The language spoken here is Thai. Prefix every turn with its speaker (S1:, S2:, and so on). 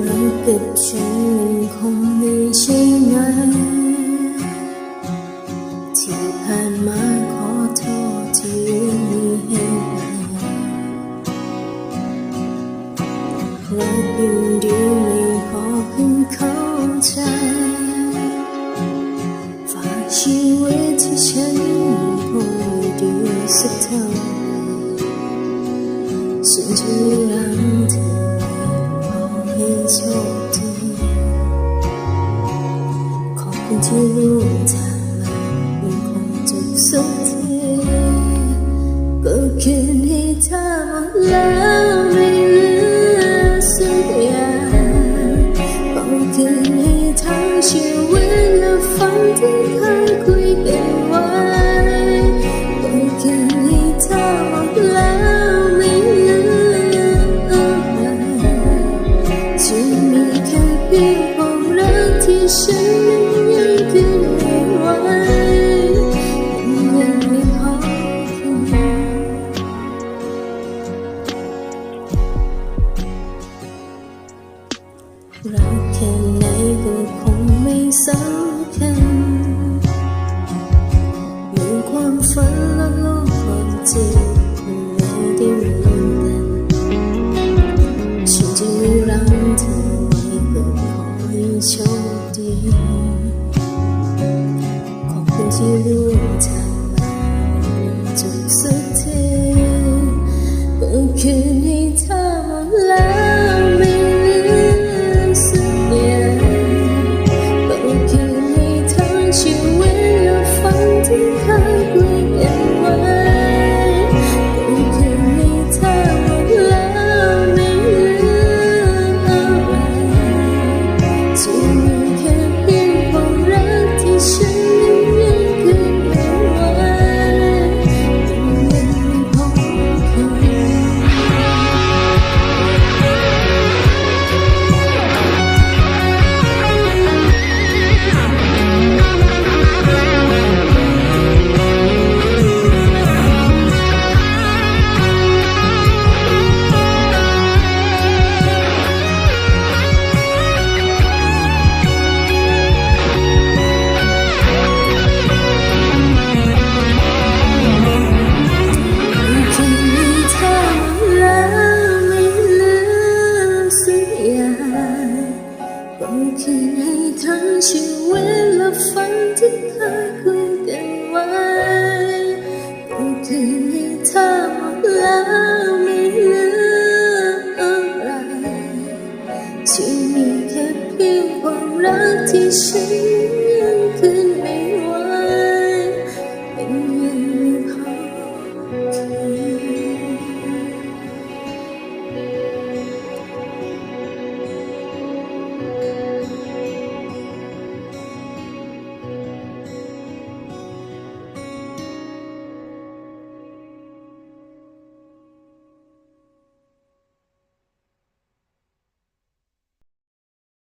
S1: รักกับฉันมันคงไม่ใช่ไหมที่ผ่านมาขอโทษที่ยังมีเหตุผลรักอย่างเดียวไม่พอเพิ่งเข้าใจฝากชีวิตที่ฉันคงไม่ดีสักเท่าฉันจะไม่รักเธอขอให้โชคดีขอบคุณที่รู้ทางมันคงจะสุดทีก็คืนให้เธอหมดแล้วไม่เหลือสักอย่างก็คืนให้ทั้งชีวิตและฝันที่เคยคุยกันไว้ก็คืนให้เธอหมดแล้วไม่เหลืออะไรจะมีแค่เพียงความรักที่ฉันนั้นยังคืนไม่ไหวยังไม่พอรักแค่ไหนก็คงไม่สำคัญเมื่อความฝันและโลกความจริงไม่ได้เหมือนกันฉันจะไม่รักเธอไว้ก็ขอให้โชคดีขอบคุณที่รู้ทางมันจนสุดทีก็คืนให้เธอหมดแล้วไม่เหลือสักอย่างก็คืนให้ทั้งชีวิตและฝันที่เคยคุยกันไว้ก็คืนให้เธอหมดแล้วไม่เหลืออะไรจะมีแค่เพียงความรักที่ฉันนั้นยังคืนไม่ไหวยังไม่พอคืนก็คืนให้ทั้งชีวิตและฝันที่เคยคุยกันไว้ก็คืนให้เธอหมดแล้วไม่เหลืออะไรที่มีแค่เพียงความรักที่ฉัน